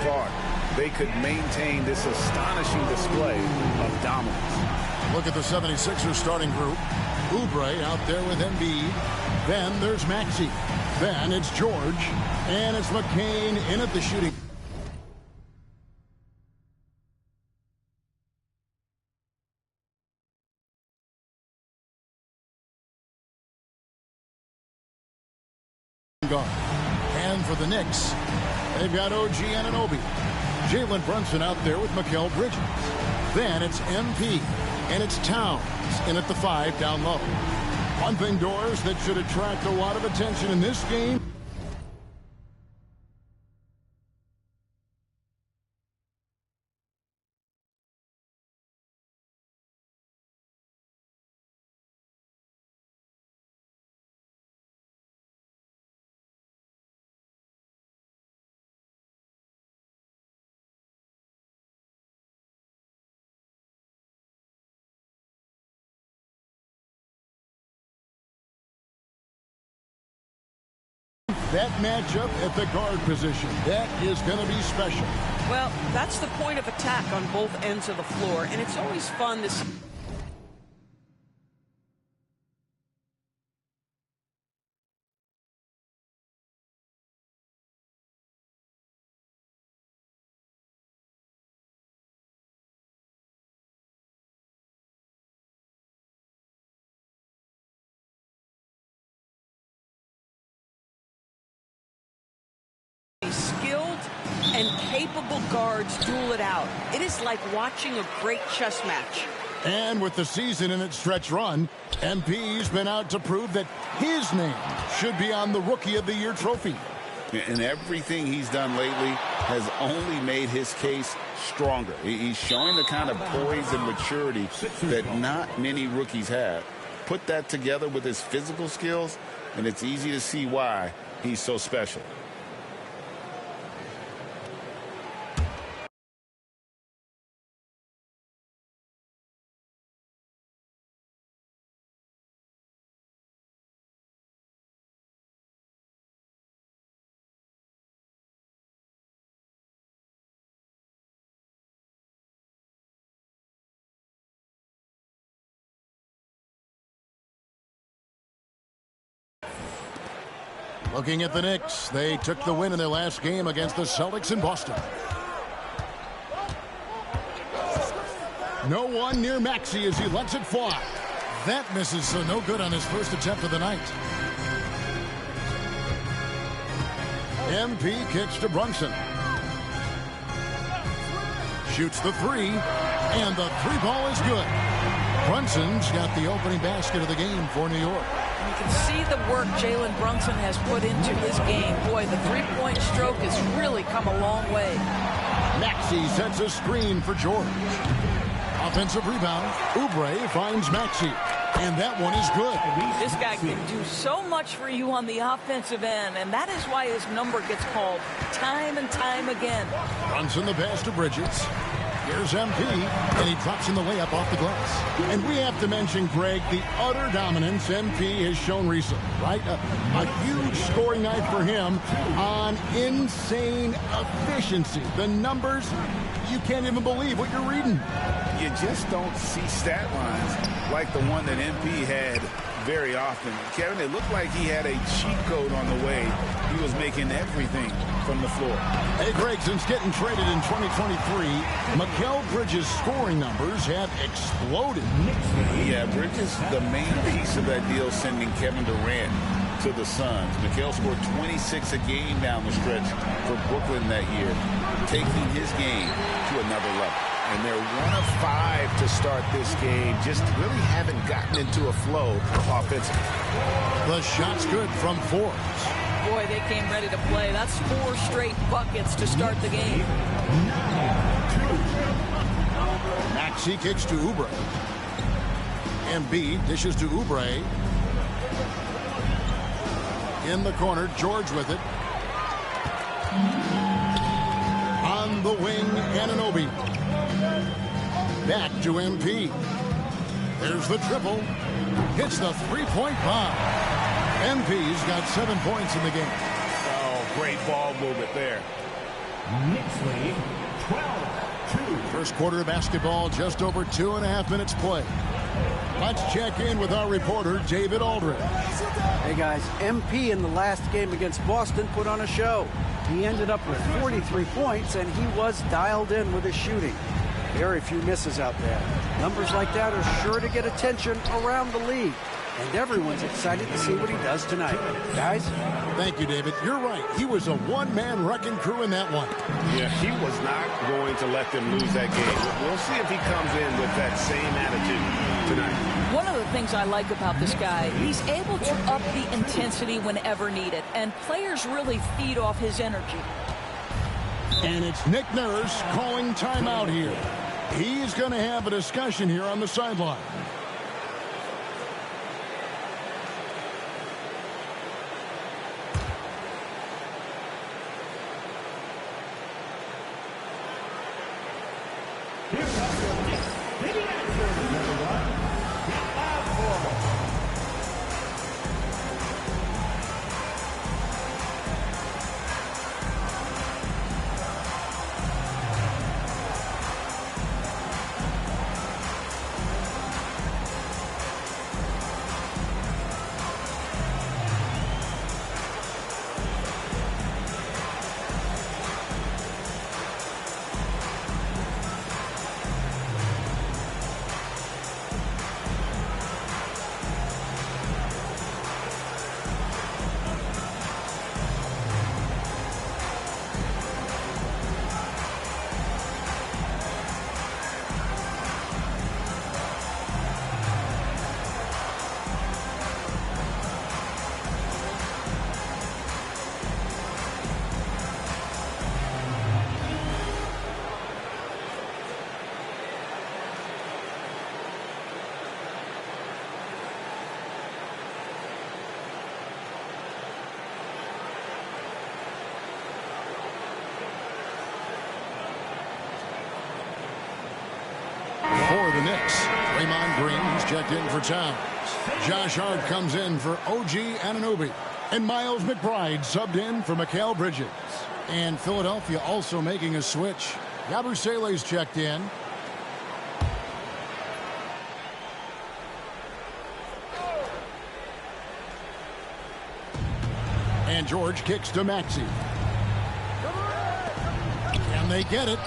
far they could maintain this astonishing display of dominance. Look at the 76ers starting group. Oubre out there with Embiid. Then there's Maxey. Then it's George. And it's McCain in at the shooting. And for the Knicks, they've got OG Anunoby. Jalen Brunson out there with Mikal Bridges. Then it's MP. And it's Towns in at the 5 down low. One thing, Doors, that should attract a lot of attention in this game. That matchup at the guard position, that is going to be special. Well, that's the point of attack on both ends of the floor, and it's always fun to see. Skilled and capable guards duel it out. It is like watching a great chess match. And with the season in its stretch run, MP's been out to prove that his name should be on the Rookie of the Year trophy. And everything he's done lately has only made his case stronger. He's showing the kind of poise and maturity that not many rookies have. Put that together with his physical skills, and it's easy to see why he's so special. Looking at the Knicks, they took the win in their last game against the Celtics in Boston. No one near Maxey as he lets it fly. That misses, so no good on his first attempt of the night. MP kicks to Brunson. Shoots the 3, and the 3 ball is good. Brunson's got the opening basket of the game for New York. You can see the work Jalen Brunson has put into his game. Boy, the three-point stroke has really come a long way. Maxey sets a screen for George. Offensive rebound. Oubre finds Maxey. And that one is good. This guy can do so much for you on the offensive end, and that is why his number gets called time and time again. Brunson the pass to Bridges. Here's MP, and he drops in the layup off the glass. And we have to mention, Greg, the utter dominance MP has shown recently, right? A huge scoring night for him on insane efficiency. The numbers, you can't even believe what you're reading. You just don't see stat lines like the one that MP had very often. Kevin, it looked like he had a cheat code on the way he was making everything from the floor. Hey, Greg, since getting traded in 2023, Mikal Bridges' scoring numbers have exploded. Yeah, Bridges, the main piece of that deal, sending Kevin Durant to the Suns. Mikal scored 26 a game down the stretch for Brooklyn that year, taking his game to another level. And they're 1 of 5 to start this game. Just really haven't gotten into a flow offensively. The shot's good from Forbes. Boy, they came ready to play. That's 4 straight buckets to start the game. Maxey kicks to Oubre. Embiid dishes to Oubre. In the corner, George with it. On the wing, Anunoby. Back to MP. There's the triple. Hits the three-point bomb. MP's got 7 points in the game. Oh, great ball movement there. Knicks lead 12-2. First quarter of basketball, just over 2.5 minutes play. Let's check in with our reporter, David Aldridge. Hey guys, MP in the last game against Boston put on a show. He ended up with 43 points, and he was dialed in with his shooting. Very few misses out there. Numbers like that are sure to get attention around the league. And everyone's excited to see what he does tonight. Guys? Thank you, David. You're right. He was a one-man wrecking crew in that one. Yeah, he was not going to let them lose that game. We'll see if he comes in with that same attitude tonight. One of the things I like about this guy, he's able to up the intensity whenever needed, and players really feed off his energy. And it's Nick Nurse calling timeout here. He's going to have a discussion here on the sideline. For the Knicks, Draymond Green is checked in for Towns. Josh Hart comes in for OG Anunoby. And Miles McBride subbed in for Mikal Bridges. And Philadelphia also making a switch. Yabusele's checked in. And George kicks to Maxey. And they get it.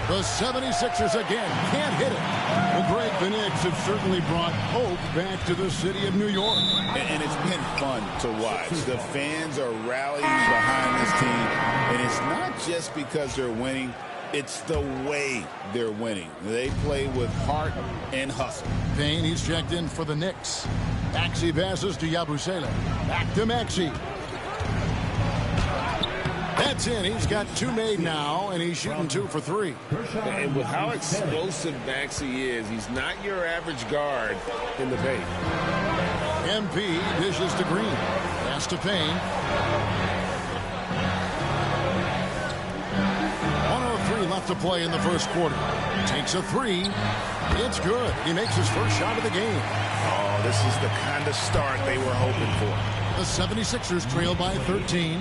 The 76ers again can't hit it. Well, Greg, the Knicks have certainly brought hope back to the city of New York. And it's been fun to watch. The fans are rallying behind this team. And it's not just because they're winning. It's the way they're winning. They play with heart and hustle. Payne, he's checked in for the Knicks. Maxey passes to Yabusele. Back to Maxey. That's in. He's got two made now, and he's shooting 2 for 3. And with how explosive Maxey is, he's not your average guard in the paint. MP dishes to Green. Pass to Payne. 1:03 left to play in the first quarter. Takes a 3. It's good. He makes his first shot of the game. Oh, this is the kind of start they were hoping for. The 76ers trail by 13.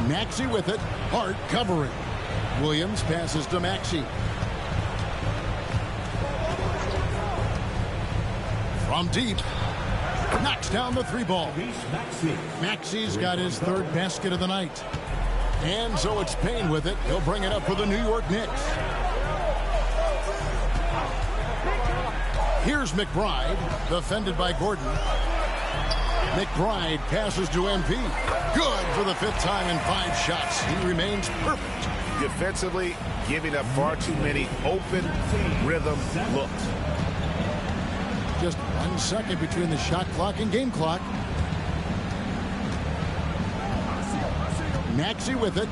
Maxey with it. Hart covering. Williams passes to Maxey. From deep. Knocks down the 3-ball. Maxey's got his 3rd basket of the night. And so it's Payne with it. He'll bring it up for the New York Knicks. Here's McBride, defended by Gordon. McBride passes to MP. Good for the 5th time in 5 shots. He remains perfect. Defensively, giving up far too many open rhythm looks. Just 1 second between the shot clock and game clock. Maxey with it.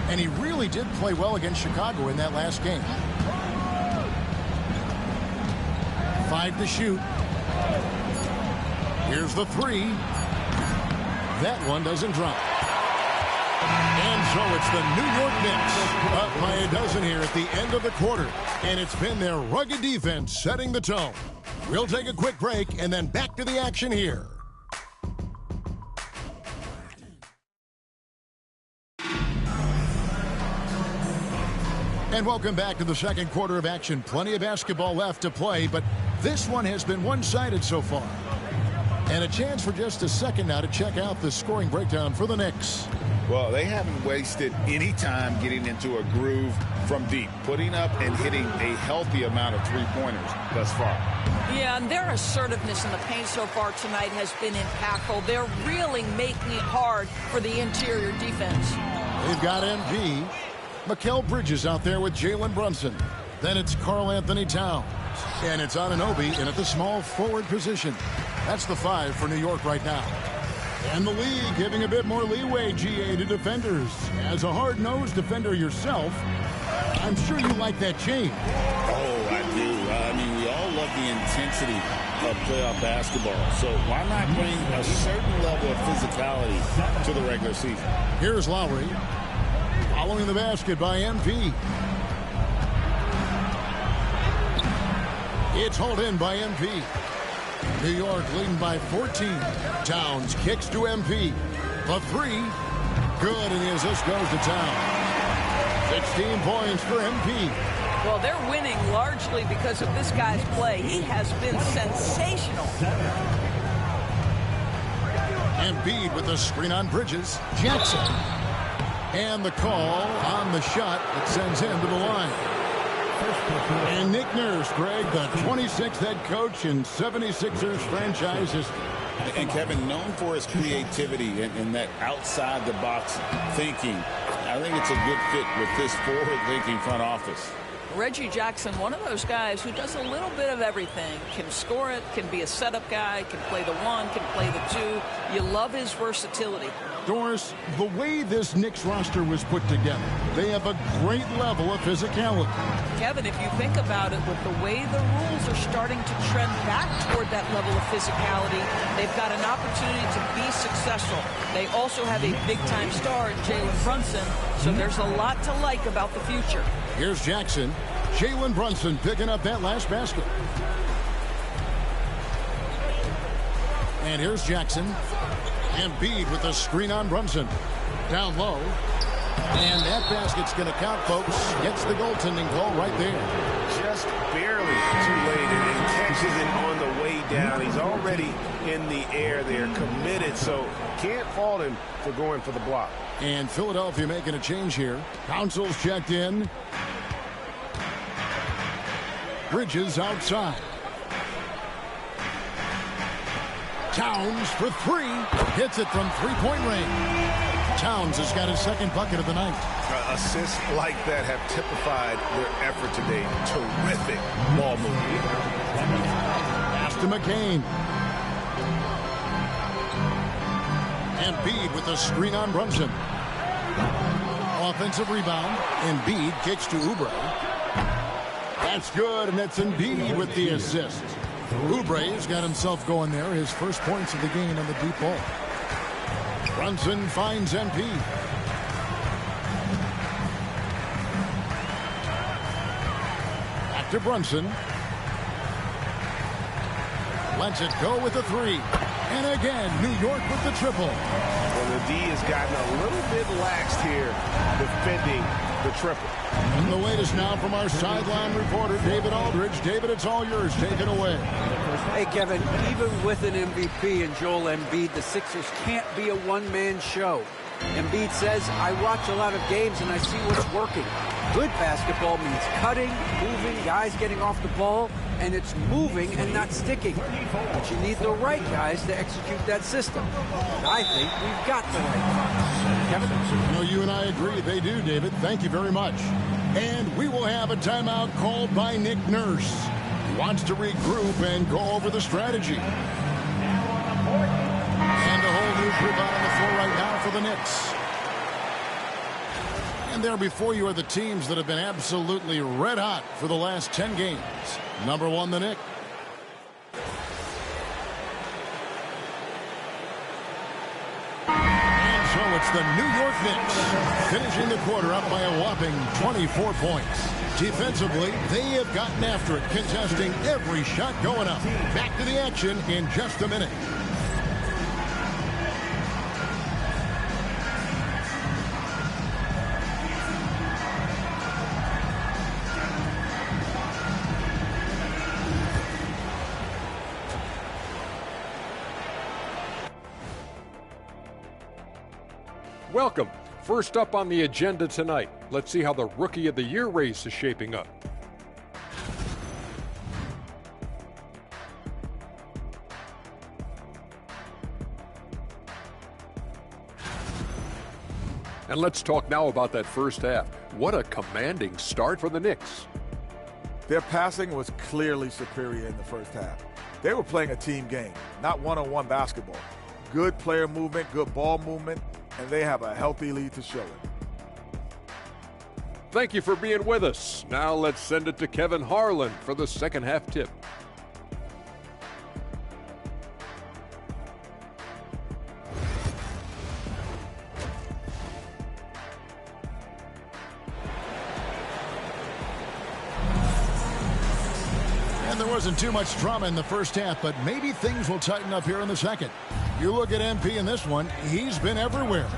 And he really did play well against Chicago in that last game. 5 to shoot. Here's the 3. That one doesn't drop. And so it's the New York Knicks up by a dozen here at the end of the quarter. And it's been their rugged defense setting the tone. We'll take a quick break and then back to the action here. And welcome back to the second quarter of action. Plenty of basketball left to play, but this one has been one-sided so far. And a chance for just a second now to check out the scoring breakdown for the Knicks. Well, they haven't wasted any time getting into a groove from deep, putting up and hitting a healthy amount of three-pointers thus far. Yeah, and their assertiveness in the paint so far tonight has been impactful. They're really making it hard for the interior defense. They've got MP. Mikal Bridges out there with Jalen Brunson. Then it's Karl Anthony Towns. And it's Anunoby in at the small forward position. That's the 5 for New York right now. And the league giving a bit more leeway, GA, to defenders. As a hard-nosed defender yourself, I'm sure you like that change. Oh, I do. I mean, we all love the intensity of playoff basketball. So why not bring a certain level of physicality to the regular season? Here's Lowry. Following the basket by MP. It's hauled in by MP. New York leading by 14. Towns kicks to MP. The 3. Good, and the assist goes to Towns. 16 points for MP. Well, they're winning largely because of this guy's play. He has been sensational. Embiid with the screen on Bridges. Jackson. And the call on the shot that sends him to the line. And Nick Nurse, Greg, the 26th head coach in 76ers franchise history. And Kevin, known for his creativity and that outside-the-box thinking, I think it's a good fit with this forward-thinking front office. Reggie Jackson, one of those guys who does a little bit of everything. Can score it, can be a setup guy, can play the 1, can play the 2. You love his versatility. Doris, the way this Knicks roster was put together, they have a great level of physicality. Kevin, if you think about it, with the way the rules are starting to trend back toward that level of physicality, they've got an opportunity to be successful. They also have a big-time star in Jalen Brunson, so there's a lot to like about the future. Here's Jackson. Jalen Brunson picking up that last basket. And here's Jackson. Embiid with the screen on Brunson. Down low. And that basket's going to count, folks. Gets the goaltending call right there. Just barely too late, and catches it on the way down. He's already in the air there, committed, so can't fault him for going for the block. And Philadelphia making a change here. Council's checked in. Bridges outside. Towns for 3. Hits it from three-point range. Towns has got his second bucket of the night. Assists like that have typified their effort today. Terrific ball movement. Pass to McCain. Embiid with a screen on Brunson. Offensive rebound. Embiid kicks to Oubre. That's good, and that's Embiid with the assist. Oubre's got himself going there. His first points of the game on the deep ball. Brunson finds MP. Back to Brunson. Lets it go with the 3. And again, New York with the triple. Well, the D has gotten a little bit laxed here defending the triple. And the latest now from our sideline reporter, David Aldridge. David, it's all yours. Take it away. Hey, Kevin, even with an MVP and Joel Embiid, the Sixers can't be a one-man show. Embiid says, I watch a lot of games and I see what's working. Good basketball means cutting, moving, guys getting off the ball, and it's moving and not sticking. But you need the right guys to execute that system. And I think we've got the right guys. Kevin? You know, you and I agree. They do, David. Thank you very much. And we will have a timeout called by Nick Nurse. He wants to regroup and go over the strategy. And a whole new group out on the floor right now for the Knicks. And there before you are the teams that have been absolutely red hot for the last 10 games. Number 1, the Knicks. And so it's the New York Knicks finishing the quarter up by a whopping 24 points. Defensively, they have gotten after it, contesting every shot going up. Back to the action in just a minute. Welcome. First up on the agenda tonight, let's see how the Rookie of the Year race is shaping up. And let's talk now about that first half. What a commanding start for the Knicks. Their passing was clearly superior in the first half. They were playing a team game, not one-on-one basketball. Good player movement, good ball movement, and they have a healthy lead to show it. Thank you for being with us. Now let's send it to Kevin Harlan for the second half tip. And there wasn't too much drama in the first half, but maybe things will tighten up here in the second. You look at MP in this one, he's been everywhere.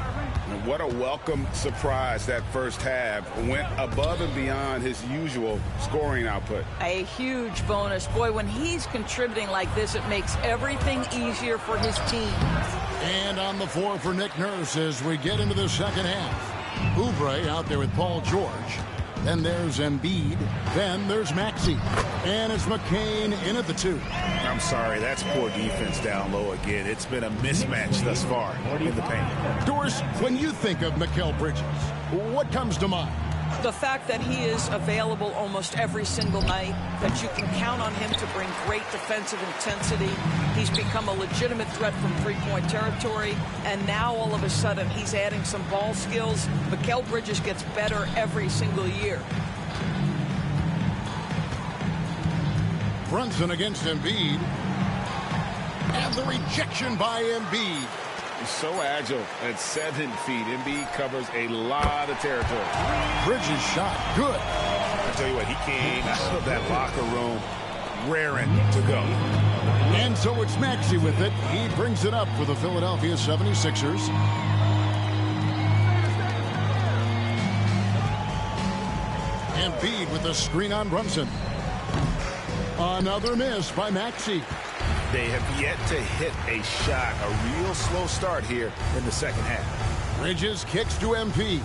And what a welcome surprise that first half. Went above and beyond his usual scoring output. A huge bonus. Boy, when he's contributing like this, it makes everything easier for his team. And on the floor for Nick Nurse as we get into the second half. Oubre out there with Paul George. Then there's Embiid. Then there's Maxey. And it's McCain in at the 2. I'm sorry, that's poor defense down low again. It's been a mismatch thus far in the paint. Doris, when you think of Mikal Bridges, what comes to mind? The fact that he is available almost every single night, that you can count on him to bring great defensive intensity. He's become a legitimate threat from three-point territory, and now all of a sudden he's adding some ball skills. Mikal Bridges gets better every single year. Brunson against Embiid. And the rejection by Embiid. He's so agile at 7 feet. Embiid covers a lot of territory. Bridges shot good. I tell you what, he came out of that locker room raring to go. And so it's Maxey with it. He brings it up for the Philadelphia 76ers. Embiid with the screen on Brunson. Another miss by Maxey. They have yet to hit a shot, a real slow start here in the second half. Bridges kicks to MP.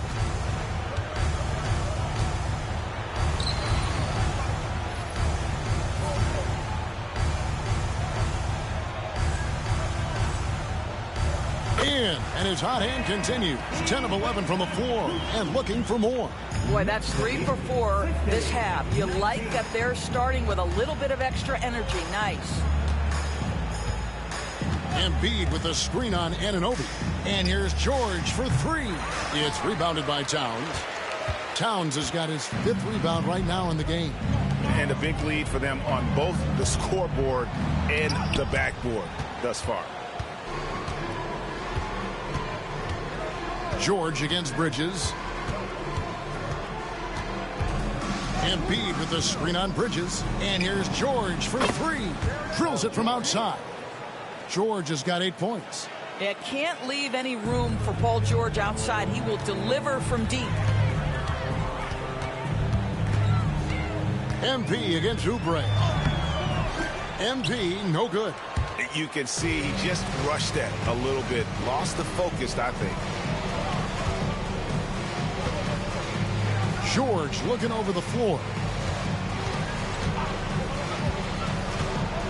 In, and his hot hand continues. 10 of 11 from the floor and looking for more. Boy, that's 3 for 4 this half. You like that they're starting with a little bit of extra energy. Nice. Embiid with the screen on Anunoby. And here's George for 3. It's rebounded by Towns. Towns has got his 5th rebound right now in the game. And a big lead for them on both the scoreboard and the backboard thus far. George against Bridges. Embiid with the screen on Bridges. And here's George for 3. Drills it from outside. George has got 8 points. It can't leave any room for Paul George outside. He will deliver from deep. MP against Oubre. MP, no good. You can see he just rushed that a little bit. Lost the focus, I think. George looking over the floor.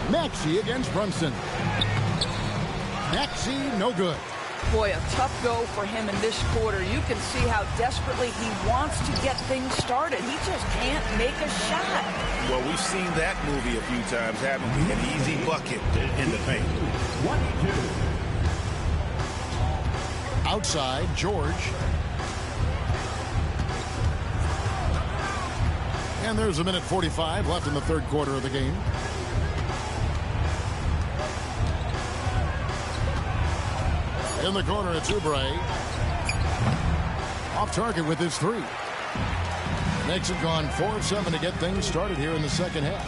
Maxey against Brunson. Maxey, no good. Boy, a tough go for him in this quarter. You can see how desperately he wants to get things started. He just can't make a shot. Well, we've seen that movie a few times, haven't we? An easy bucket in the paint. Outside, George. And there's a minute 45 left in the third quarter of the game. In the corner, it's Oubre. Off target with his 3. Knicks have gone 4 of 7 to get things started here in the second half.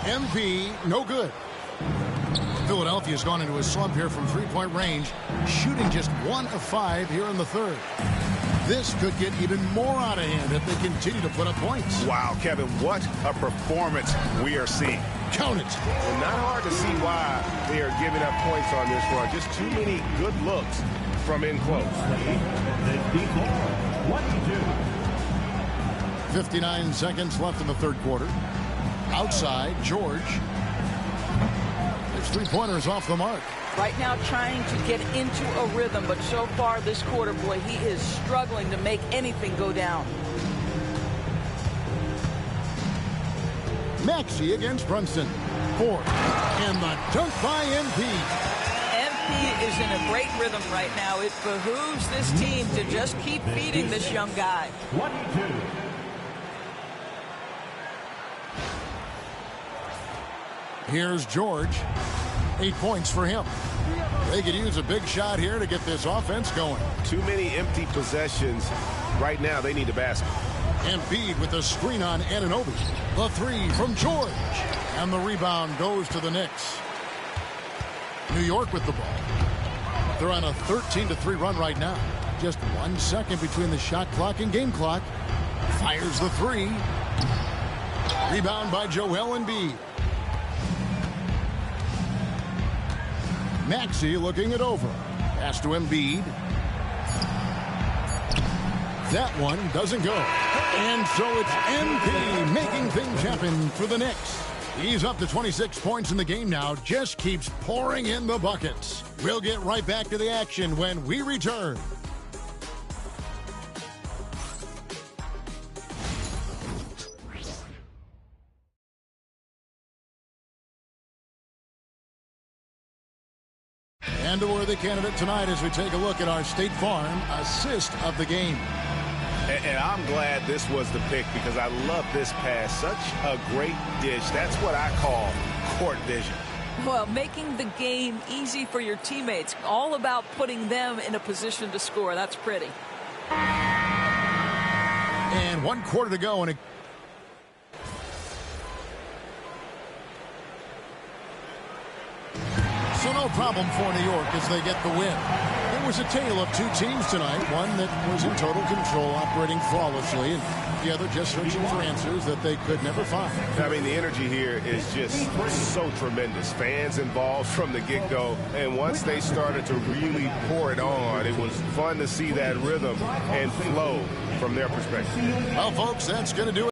MP, no good. Philadelphia's gone into a slump here from three-point range, shooting just 1 of 5 here in the third. This could get even more out of hand if they continue to put up points. Wow, Kevin, what a performance we are seeing. Count it. Well, not hard to see why they are giving up points on this run. Just too many good looks from in close. 59 seconds left in the third quarter. Outside, George. His three-pointer's off the mark. Right now trying to get into a rhythm, but so far this quarter, boy, he is struggling to make anything go down. Maxey against Brunson. Fourth. And the dunk by MP. MP is in a great rhythm right now. It behooves this team to just keep feeding this young guy. 22. Here's George. 8 points for him. They could use a big shot here to get this offense going. Too many empty possessions. Right now, they need a basket. Embiid with a screen on Anunoby. The three from George. And the rebound goes to the Knicks. New York with the ball. They're on a 13-3 run right now. Just 1 second between the shot clock and game clock. Fires the three. Rebound by Joel Embiid. Maxey looking it over. Pass to Embiid. That one doesn't go. And so it's MP making things happen for the Knicks. He's up to 26 points in the game now. Just keeps pouring in the buckets. We'll get right back to the action when we return. And a worthy candidate tonight as we take a look at our State Farm assist of the game. And I'm glad this was the pick because I love this pass. Such a great dish. That's what I call court vision. Well, making the game easy for your teammates. All about putting them in a position to score. That's pretty. And 1 quarter to go. And so no problem for New York as they get the win. It was a tale of two teams tonight. One that was in total control, operating flawlessly, and the other just searching for answers that they could never find. I mean, the energy here is just so tremendous. Fans involved from the get-go, and once they started to really pour it on, it was fun to see that rhythm and flow from their perspective. Well, folks, that's going to do it.